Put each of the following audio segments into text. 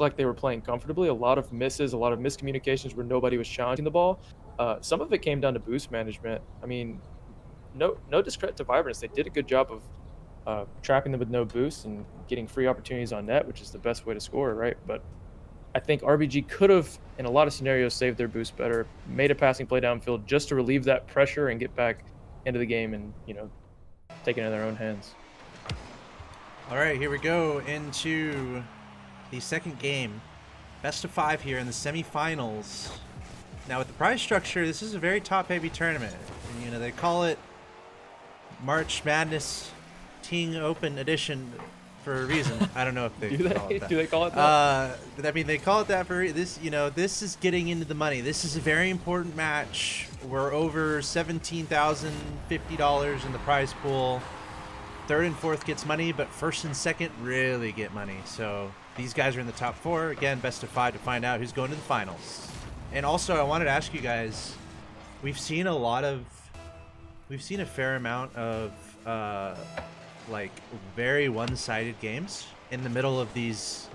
like they were playing comfortably. A lot of misses, a lot of miscommunications where nobody was challenging the ball. Some of it came down to boost management. I mean, no discredit to Vibrance. They did a good job of trapping them with no boost and getting free opportunities on net, which is the best way to score, right? But I think RBG could have, in a lot of scenarios, saved their boost better, made a passing play downfield just to relieve that pressure and get back into the game and, take it in their own hands. All right, here we go into the second game. Best of 5 here in the semifinals. Now, with the prize structure, this is a very top-heavy tournament. And, they call it March Madness Ting Open Edition for a reason. I don't know if they call it that. Do they call it that? I mean, they call it that for this. This is getting into the money. This is a very important match. We're over $17,050 in the prize pool. Third and fourth gets money, but first and second really get money. So these guys are in the top 4. Again, best of 5 to find out who's going to the finals. And also, I wanted to ask you guys, we've seen a fair amount of like very one-sided games in the middle of these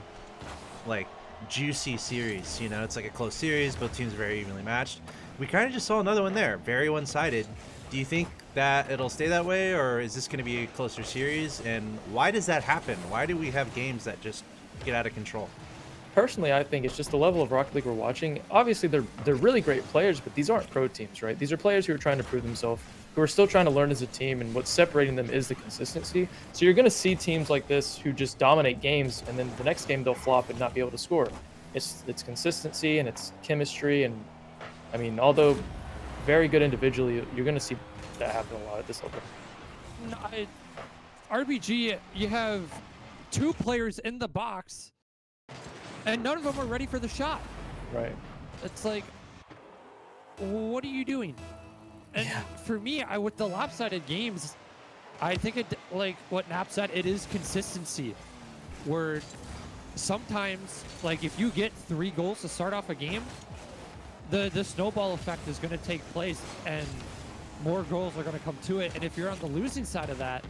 like juicy series. It's like a close series, both teams are very evenly matched. We kind of just saw another one there, very one-sided. Do you think that it'll stay that way, or is this going to be a closer series? And why does that happen? Why do we have games that just get out of control? Personally, I think it's just the level of Rocket League we're watching. Obviously, they're really great players, but these aren't pro teams, right? These are players who are trying to prove themselves, who are still trying to learn as a team, and what's separating them is the consistency. So you're going to see teams like this who just dominate games, and then the next game they'll flop and not be able to score. It's consistency and it's chemistry, and I mean, although very good individually, you're going to see that happen a lot at this level. No, RBG, you have 2 players in the box, and none of them are ready for the shot. Right. It's like, what are you doing? And for me, with the lopsided games, I think it, like what Nap said, it is consistency. Where sometimes, like if you get 3 goals to start off a game, the snowball effect is going to take place, and more goals are going to come to it. And if you're on the losing side of that,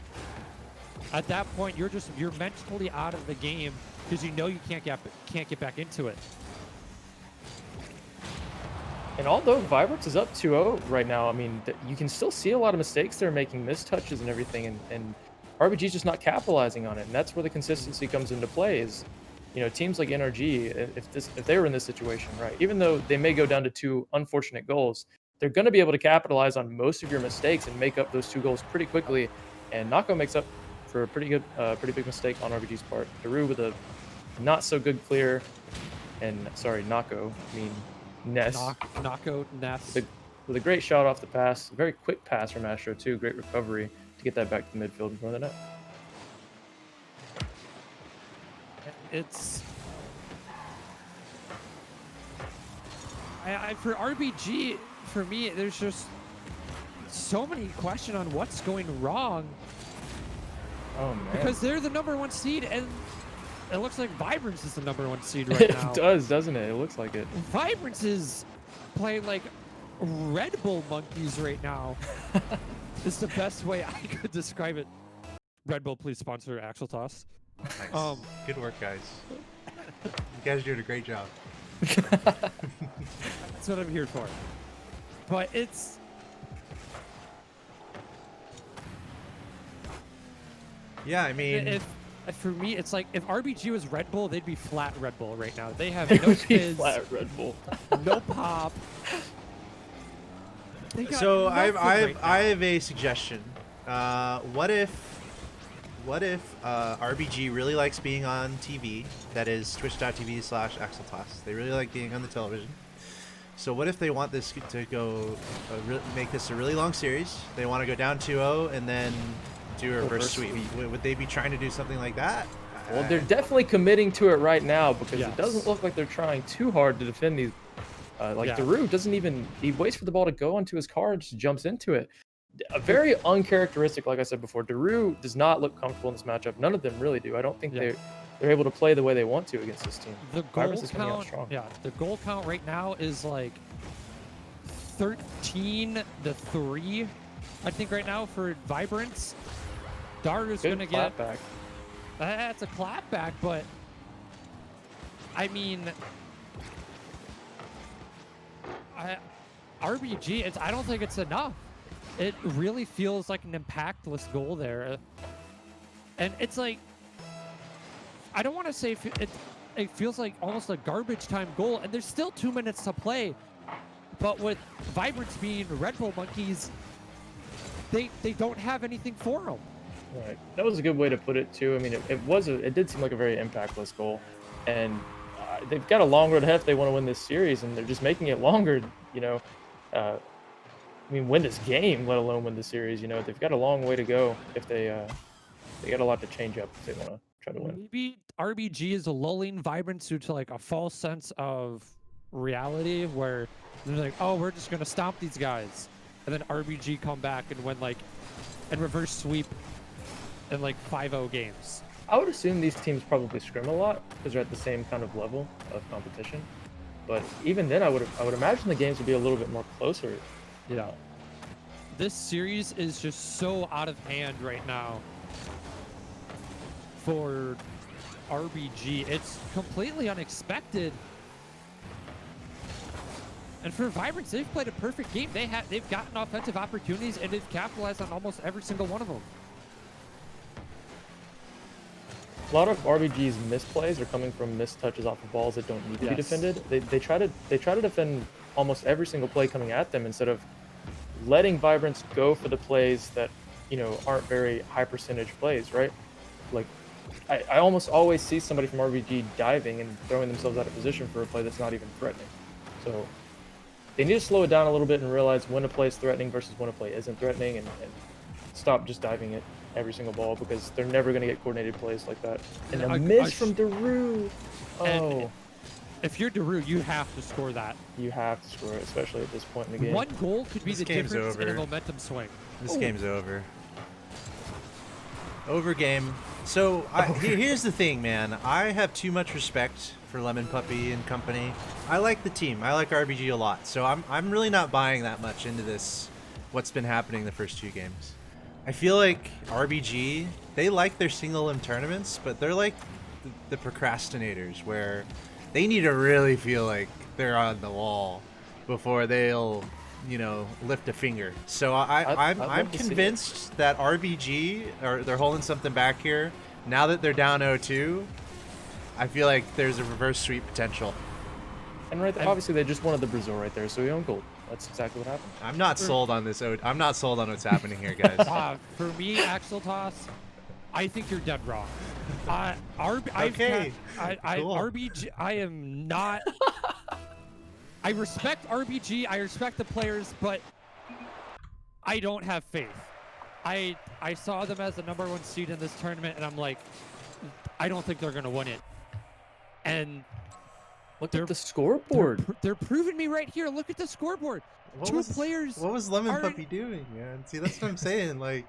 at that point you're mentally out of the game because you can't get back into it. And although Vibrance is up 2-0 right now, I mean, you can still see a lot of mistakes they're making, missed touches and everything, and RBG's just not capitalizing on it. And that's where the consistency comes into play. Is, teams like NRG, if they were in this situation, right, even though they may go down to 2 unfortunate goals, they're going to be able to capitalize on most of your mistakes and make up those 2 goals pretty quickly. And Nako makes up for a pretty big mistake on RBG's part. Daru with a not so good clear, and sorry, Nako, I mean Ness. Nako, Ness. With a great shot off the pass, a very quick pass from Astro too, great recovery to get that back to the midfield in front of the net. For RBG, for me, there's just so many questions on what's going wrong. Oh man. Because they're the #1 seed, and it looks like Vibrance is the #1 seed right now. It does, doesn't it? It looks like it. Vibrance is playing like Red Bull monkeys right now. It's the best way I could describe it. Red Bull, please sponsor Axel Toss. Nice. Good work, guys. You guys are doing a great job. That's what I'm here for. But it's... Yeah, I mean... For me, it's like if RBG was Red Bull, they'd be flat Red Bull right now. They have no fizz, flat Red Bull, no pop. So I have a suggestion. What if RBG really likes being on TV? That is twitch.tv/AxelToss. They really like being on the television. So what if they want this to go make this a really long series? They want to go down 2-0 and then do a reverse sweep. Would they be trying to do something like that? Well, they're definitely committing to it right now because yes. It doesn't look like they're trying too hard to defend these. Daru doesn't even, he waits for the ball to go onto his car and just jumps into it. A very uncharacteristic, like I said before. Daru does not look comfortable in this matchup. None of them really do. I don't think they're able to play the way they want to against this team. The goal count, the goal count right now is like 13-3, I think right now for Vibrance. Daru's going to get... back. That's a clap back, but I mean, RBG, I don't think it's enough. It really feels like an impactless goal there. And it's like, I don't want to say it feels like almost a garbage time goal, and there's still 2 minutes to play. But with Vibrance being Red Bull monkeys, they don't have anything for them. Right. That was a good way to put it too. I mean, it did seem like a very impactless goal, and they've got a long road ahead if they want to win this series, and they're just making it longer. You know, I mean, win this game, let alone win the series. You know, they've got a long way to go if they got a lot to change up if they want to try to win. Maybe RBG is lulling Vibrance due to like a false sense of reality where they're like, oh, we're just gonna stomp these guys, and then RBG come back and win like and reverse sweep in like 5-0 games. I would assume these teams probably scrim a lot because they're at the same kind of level of competition. But even then, I would imagine the games would be a little bit more closer. Yeah. This series is just so out of hand right now for RBG. It's completely unexpected. And for Vibrance, they've played a perfect game. They've gotten offensive opportunities and they've capitalized on almost every single one of them. A lot of RBG's misplays are coming from missed touches off of balls that don't need to be defended. They try to defend almost every single play coming at them instead of letting Vibrance go for the plays that, you know, aren't very high percentage plays, right? Like I almost always see somebody from RBG diving and throwing themselves out of position for a play that's not even threatening. So they need to slow it down a little bit and realize when a play is threatening versus when a play isn't threatening, and stop just diving it every single ball, because they're never going to get coordinated plays like that. And a miss from Daru. Oh. If you're Daru, you have to score that. You have to score it, especially at this point in the game. One goal could be the difference in a momentum swing. This game's over. Over game. So here's the thing, man. I have too much respect for Lemon Puppy and company. I like the team. I like RBG a lot. So I'm really not buying that much into this, what's been happening the first 2 games. I feel like RBG, they like their single limb tournaments, but they're like the procrastinators where they need to really feel like they're on the wall before they'll, you know, lift a finger. So I'm convinced that RBG, or they're holding something back here. Now that they're down 0-2, I feel like there's a reverse sweep potential. And right there, obviously they just wanted the Brazil right there, so we own gold. That's exactly what happened. I'm not sold on this. I'm not sold on what's happening here, guys. For me, Axel Toss, I think you're dead wrong. Okay. Cool. RBG, I am not. I respect RBG. I respect the players, but I don't have faith. I saw them as the #1 seed in this tournament, and I'm like, I don't think they're gonna win it. And look at the scoreboard. They're proving me right here. Look at the scoreboard. What players. What was Lemon Puppy doing, man? See, that's what I'm saying. Like,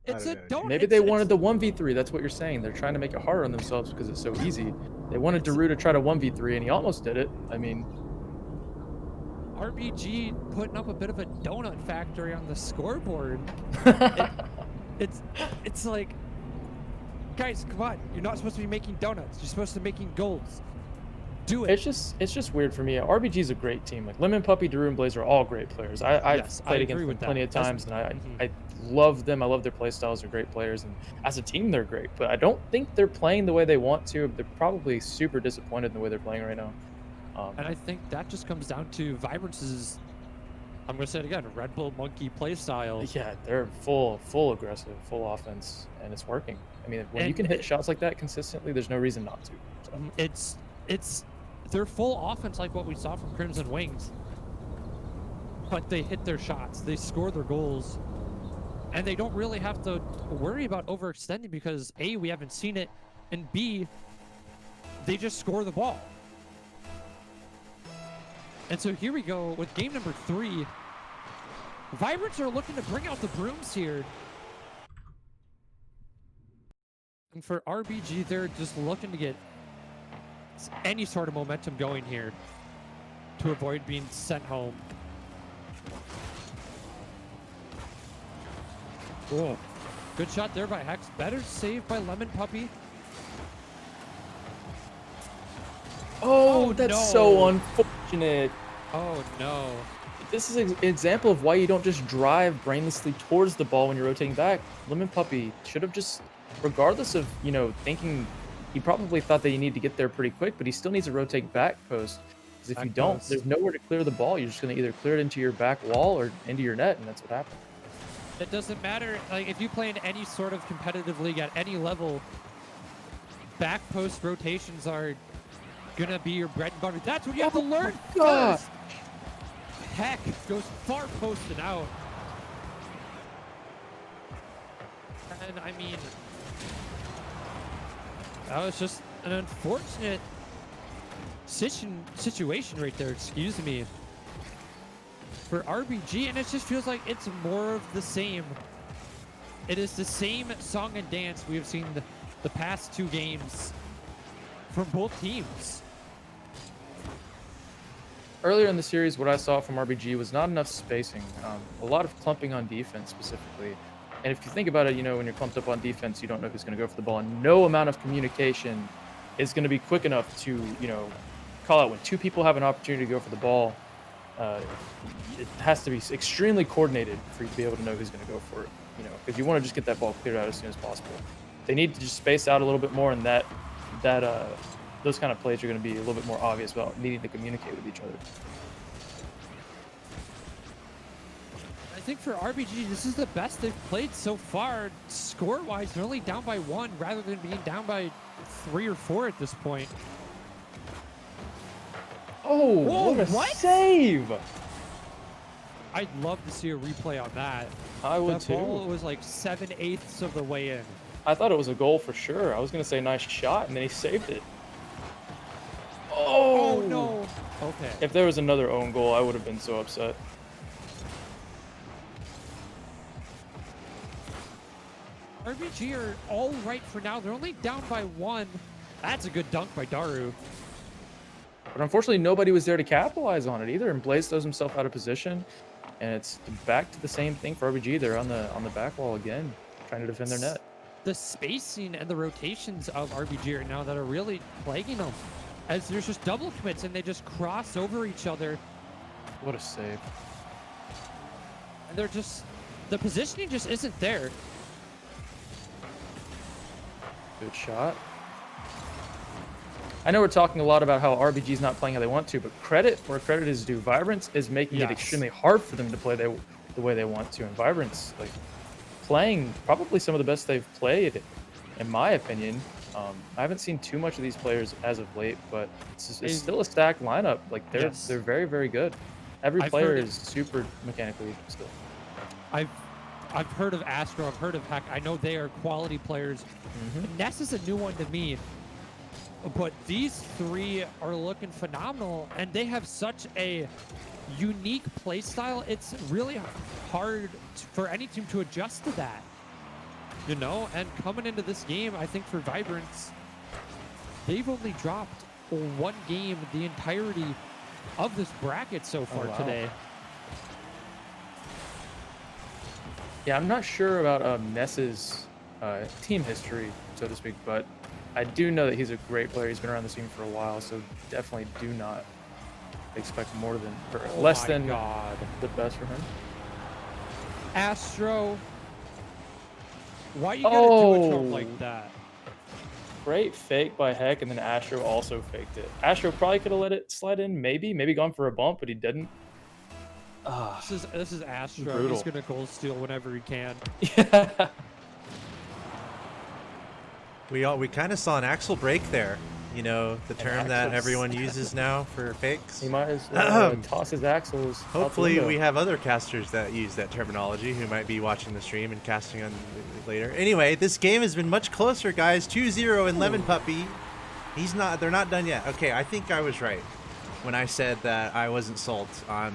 it's a donut. Maybe they wanted the 1v3. That's what you're saying. They're trying to make it harder on themselves because it's so easy. They wanted Daru to try to 1v3, and he almost did it. I mean, RBG putting up a bit of a donut factory on the scoreboard. It's like, guys, come on! You're not supposed to be making donuts. You're supposed to be making goals. Do it. It's just weird for me. RBG's a great team. Like Lemon Puppy, Daru, and Blaze are all great players. I've played against them plenty of times, and I love them. I love their play styles. They're great players, and as a team, they're great. But I don't think they're playing the way they want to. They're probably super disappointed in the way they're playing right now. And I think that just comes down to Vibrance's, I'm going to say it again, Red Bull monkey play style. Yeah, they're full aggressive, full offense, and it's working. I mean, when you can hit shots like that consistently, there's no reason not to. So. It's they're full offense like what we saw from Crimson Wings, but they hit their shots, they score their goals, and they don't really have to worry about overextending because A, we haven't seen it, and B, they just score the ball. And so here we go with game number 3. Vibrance are looking to bring out the brooms here. And for RBG, they're just looking to get any sort of momentum going here to avoid being sent home. Oh, good shot there by Hex. Better save by Lemon Puppy. Oh, Oh, that's no. so unfortunate. Oh, no. This is an example of why you don't just drive brainlessly towards the ball when you're rotating back. Lemon Puppy should have just, regardless of, thinking, he probably thought that you need to get there pretty quick, but he still needs to rotate back post. Because if you Back don't, post. there's nowhere to clear the ball. You're just going to either clear it into your back wall or into your net, and that's what happened. It doesn't matter. Like, if you play in any sort of competitive league at any level, back post rotations are gonna be your bread and butter. That's what you have to Oh learn my God. first. Heck goes far post and out. And I mean, that was just an unfortunate situation right there. Excuse me. For RBG, and it just feels like it's more of the same. It is the same song and dance we have seen the past 2 games from both teams. Earlier in the series, what I saw from RBG was not enough spacing, a lot of clumping on defense specifically. And if you think about it, when you're clumped up on defense, you don't know who's going to go for the ball. And no amount of communication is going to be quick enough to, call out when 2 people have an opportunity to go for the ball. It has to be extremely coordinated for you to be able to know who's going to go for it, because you want to just get that ball cleared out as soon as possible. They need to just space out a little bit more, and those kind of plays are going to be a little bit more obvious about needing to communicate with each other. I think for RBG, this is the best they've played so far. Score-wise, they're only down by 1 rather than being down by 3 or 4 at this point. Oh, Whoa, what a what? save! I'd love to see a replay on that. I would That ball too. was like 7/8 of the way in. I thought it was a goal for sure. I was going to say nice shot, and then he saved it. Oh, no. Okay. If there was another own goal, I would have been so upset. RBG are all right for now. They're only down by 1. That's a good dunk by Daru. But unfortunately, nobody was there to capitalize on it either, and Blaze throws himself out of position. And it's back to the same thing for RBG. They're on the back wall again, trying to defend their net. The spacing and the rotations of RBG right now that are really plaguing them, as there's just double commits and they just cross over each other. What a save. And they're just, the positioning just isn't there. Good shot. I know we're talking a lot about how RBG's not playing how they want to, but credit where credit is due. Vibrance is making it extremely hard for them to play the way they want to. And Vibrance, playing probably some of the best they've played, in my opinion. I haven't seen too much of these players as of late, but it's still a stacked lineup. They're very, very good. Every player is super mechanically skilled. I've heard of Astro, I've heard of Heck. I know they are quality players. Ness is a new one to me. But these 3 are looking phenomenal, and they have such a unique play style. It's really hard for any team to adjust to that, And coming into this game, I think for Vibrance, they've only dropped 1 game the entirety of this bracket so far today. Yeah, I'm not sure about Ness's team history, so to speak, but I do know that he's a great player. He's been around the scene for a while, so definitely do not expect more than less than the best for him. Astro, why you gotta do it to him like that? Great fake by Heck, and then Astro also faked it. Astro probably could have let it slide in, maybe gone for a bump, but he didn't. This is Astro. Brutal. He's gonna goal steal whenever he can. Yeah. We kind of saw an axle break there. The term that axles. everyone uses now for fakes. He might as well toss his axles. Hopefully we have other casters that use that terminology who might be watching the stream and casting on later. Anyway, this game has been much closer, guys. 2-0 in Lemon Puppy. They're not done yet. Okay, I think I was right when I said that I wasn't sold on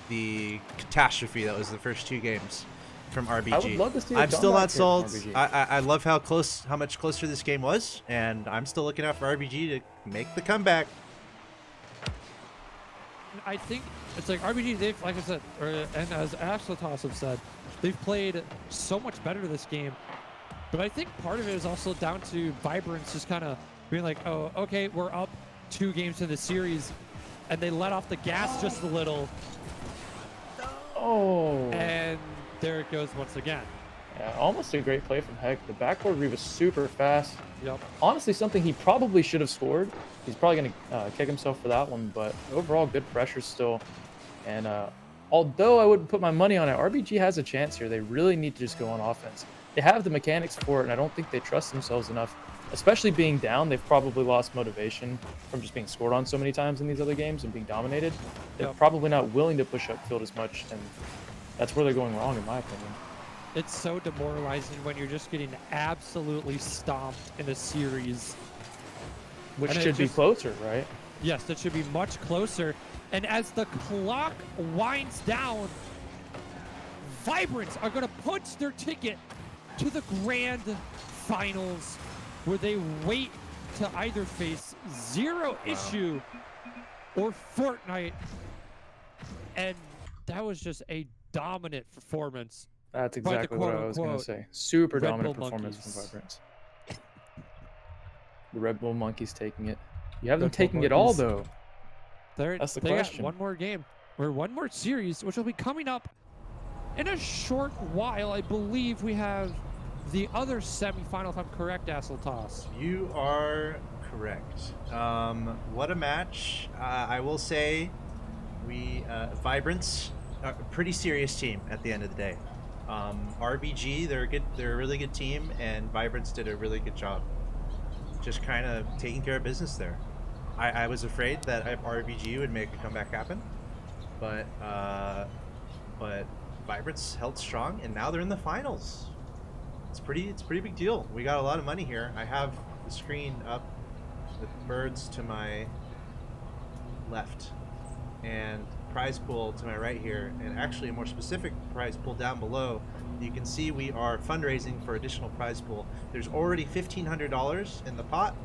the catastrophe that was the first 2 games from RBG. I would love to see I'm still not sold. RBG. I love how much closer this game was, and I'm still looking out for RBG to make the comeback. I think it's like RBG, they've, like I said, and as Ashlotos have said, they've played so much better this game. But I think part of it is also down to Vibrance just kind of being like, oh, okay, we're up 2 games in the series, and they let off the gas just a little, Oh. and there it goes once again. Yeah, almost a great play from Heck. The backboard read was super fast. Yep. Honestly, something he probably should have scored. He's probably going to kick himself for that one, but overall, good pressure still. And although I wouldn't put my money on it, RBG has a chance here. They really need to just go on offense. They have the mechanics for it, and I don't think they trust themselves enough. Especially being down, they've probably lost motivation from just being scored on so many times in these other games and being dominated. They're Yep. probably not willing to push upfield as much, and that's where they're going wrong, in my opinion. It's so demoralizing when you're just getting absolutely stomped in a series. Which And it should be just- closer, right? Yes, that should be much closer. And as the clock winds down, Vibrance are going to punch their ticket to the grand finals, where they wait to either face Zero Issue or Fortnite. And that was just a dominant performance. That's By the exactly what I was going to quote-unquote say. Super Red dominant Bull performance from monkeys. Vibrance. The Red Bull monkeys taking it. You have them Red Bull taking it all, monkeys. though. They That's the got question. one more game, or one more series, which will be coming up in a short while. I believe we have the other semifinal, if I'm correct, Toss. You are correct. What a match. I will say Vibrance, a pretty serious team at the end of the day. RBG, they're a really good team, and Vibrance did a really good job just kind of taking care of business there. I was afraid that RBG would make a comeback happen, but Vibrance held strong, and now they're in the finals. It's a pretty big deal. We got a lot of money here. I have the screen up with birds to my left and prize pool to my right here, and actually a more specific prize pool down below. You can see we are fundraising for additional prize pool. There's already $1,500 in the pot.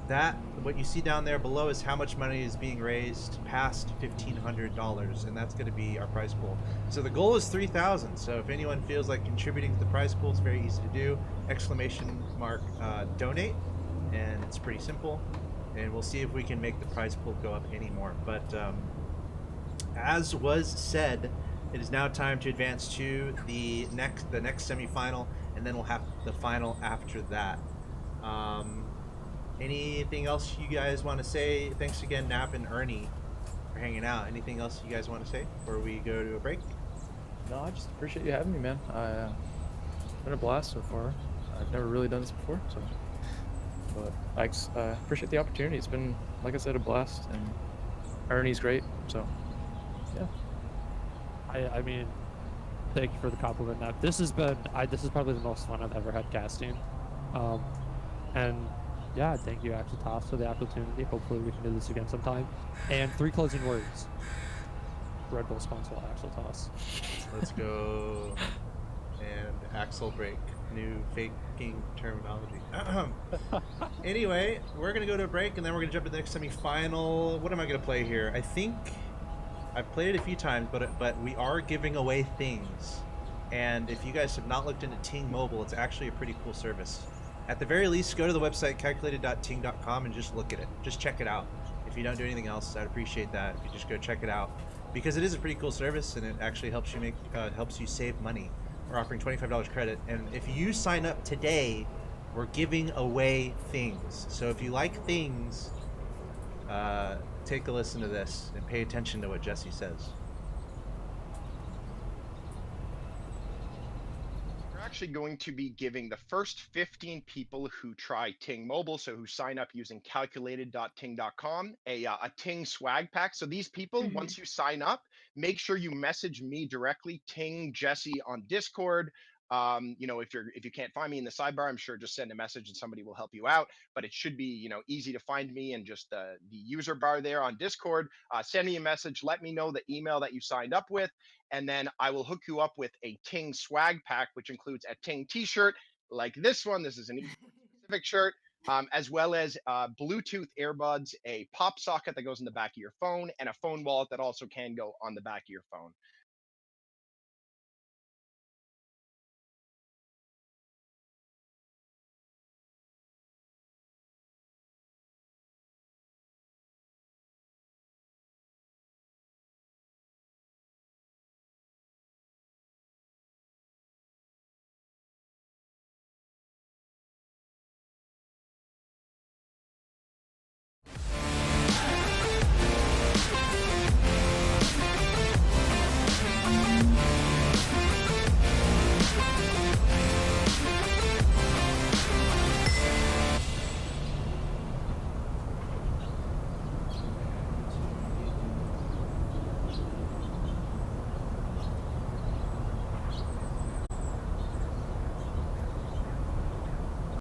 That, what you see down there below, is how much money is being raised past $1,500, and that's going to be our prize pool. So the goal is 3,000. So if anyone feels like contributing to the prize pool, it's very easy to do. Exclamation mark donate, and it's pretty simple. And we'll see if we can make the prize pool go up anymore. But as was said, it is now time to advance to the next semifinal, and then we'll have the final after that. Anything else you guys want to say? Thanks again, Nap and Ernie, for hanging out. Anything else you guys want to say before we go to a break? No, I just appreciate you having me, man. It's been a blast so far. I've never really done this before, so. But I appreciate the opportunity. It's been, like I said, a blast, and Ernie's great, so yeah. I mean, thank you for the compliment. Now, this is probably the most fun I've ever had casting, and yeah, thank you, Toss, for the opportunity. Hopefully, we can do this again sometime. And 3 closing words. Red Bull sponsor Toss. Let's go. And Axel break. New faking terminology. Anyway, we're gonna go to a break, and then we're gonna jump to the next semifinal. What am I gonna play here? I think I've played it a few times, but we are giving away things. And if you guys have not looked into Ting Mobile, it's actually a pretty cool service. At the very least, go to the website calculated.ting.com and just look at it. Just check it out. If you don't do anything else, I'd appreciate that. If you just go check it out, because it is a pretty cool service, and it actually helps you save money. We're offering $25 credit, and if you sign up today, we're giving away things. So if you like things, take a listen to this and pay attention to what Jesse says. We're actually going to be giving the first 15 people who try Ting Mobile, so who sign up using calculated.ting.com, a Ting swag pack. So these people, once you sign up, make sure you message me directly, Ting Jesse on Discord. If you can't find me in the sidebar, I'm sure just send a message and somebody will help you out. But it should be easy to find me, and just the user bar there on Discord. Send me a message, let me know the email that you signed up with, and then I will hook you up with a Ting swag pack, which includes a Ting t-shirt like this one. This is an esports specific shirt, as well as Bluetooth earbuds, a pop socket that goes in the back of your phone, and a phone wallet that also can go on the back of your phone.